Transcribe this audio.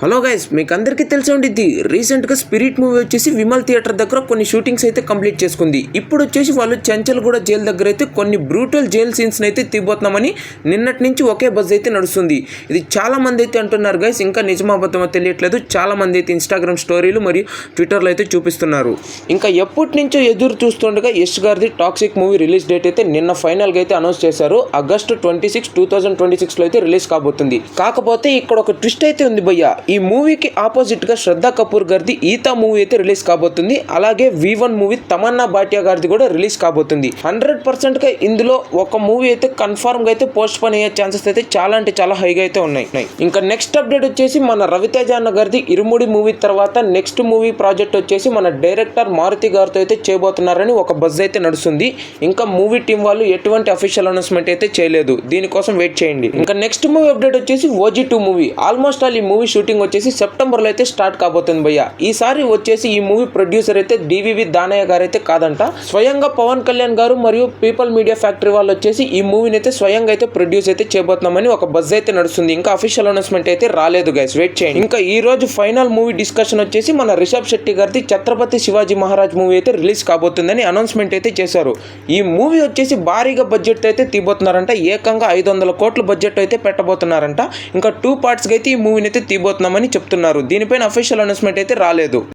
Hello guys, మీకు అందరికీ తెలిసి ఉండిద్ది. రీసెంట్గా స్పిరిట్ మూవీ వచ్చేసి విమల్ థియేటర్ దగ్గర కొన్ని షూటింగ్స్ అయితే కంప్లీట్ చేసుకుంది. ఇప్పుడు వచ్చేసి వాళ్ళు చెంచల్గూడ జైలు దగ్గర అయితే కొన్ని బ్రూటల్ జైల్ సీన్స్ అయితే తీయబోతున్నామని నిన్నటి నుంచి ఒకే బజ్ అయితే నడుస్తుంది. ఇది చాలా మంది అయితే అంటున్నారు గైస్, ఇంకా నిజమాబద్ధమో తెలియట్లేదు. చాలా మంది అయితే ఇన్స్టాగ్రామ్ స్టోరీలు మరియు ట్విట్టర్లో అయితే చూపిస్తున్నారు. ఇంకా ఎప్పటి నుంచో ఎదురు చూస్తుండగా యష్ గారిది టాక్సిక్ మూవీ రిలీజ్ డేట్ అయితే నిన్న ఫైనల్గా అయితే అనౌన్స్ చేశారు. ఆగస్టు 26, 2026లో అయితే రిలీజ్ కాబోతుంది. కాకపోతే ఇక్కడ ఒక ట్విస్ట్ అయితే ఉంది భయ్య. ఈ మూవీకి ఆపోజిట్ గా శ్రద్ధా కపూర్ గారిది ఈతా మూవీ అయితే రిలీజ్ కాబోతుంది. అలాగే V1 మూవీ తమన్నా భాటియా గారిది కూడా రిలీజ్ కాబోతుంది. 100% గా ఇందులో ఒక మూవీ అయితే కన్ఫర్మ్ గా అయితే పోస్ట్ పోన్ అయ్యే ఛాన్సెస్ అయితే చాలా అంటే చాలా హైగా అయితే ఉన్నాయి. ఇంకా నెక్స్ట్ అప్డేట్ వచ్చేసి మన రవితేజ అన్న గారిది ఇరుముడి మూవీ తర్వాత నెక్స్ట్ మూవీ ప్రాజెక్ట్ వచ్చేసి మన డైరెక్టర్ మారుతి గారితో అయితే చేయబోతున్నారని ఒక బజ్ అయితే నడుస్తుంది. ఇంకా మూవీ టీం వాళ్ళు ఎటువంటి అఫీషియల్ అనౌన్స్మెంట్ అయితే చేయలేదు. దీనికోసం వెయిట్ చేయండి. ఇంకా నెక్స్ట్ మూవీ అప్డేట్ వచ్చేసి OG2 మూవీ. ఆల్మోస్ట్ ఆల్ ఈ మూవీ షూటింగ్ వచ్చేసి సెప్టెంబర్ లో అయితే స్టార్ట్ కాబోతుంది భయ్య. ఈసారి వచ్చేసి ఈ మూవీ ప్రొడ్యూసర్ అయితే DVV దానయ్య గారు అయితే కాదంట. స్వయంగా పవన్ కళ్యాణ్ గారు మరియు పీపుల్ మీడియా ఫ్యాక్టరీ వాళ్ళు వచ్చేసి ఈ మూవీని అయితే స్వయంగా అయితే ప్రొడ్యూస్ అయితే చేయబోతున్నామని ఒక బజ్ అయితే నడుస్తుంది. ఇంకా అఫీషియల్ అనౌన్స్మెంట్ అయితే రాలేదు గైస్, వెయిట్ చేయండి. ఇంకా ఈ రోజు ఫైనల్ మూవీ డిస్కషన్ వచ్చేసి మన రిషబ్ శెట్టి గారిది ఛత్రపతి శివాజీ మహారాజ్ మూవీ అయితే రిలీజ్ కాబోతుందని అనౌన్స్మెంట్ అయితే చేశారు. ఈ మూవీ వచ్చేసి భారీగా బడ్జెట్ అయితే తీయబోతున్నారంట. ఏకంగా 500 కోట్ల బడ్జెట్ అయితే పెట్టబోతున్నారంట. ఇంకా 2 పార్ట్స్ గా అయితే ఈ మూవీని అయితే తీయబోతున్నామని చెప్తున్నారు. దీనిపైన అఫీషియల్ అనౌన్స్మెంట్ అయితే రాలేదు.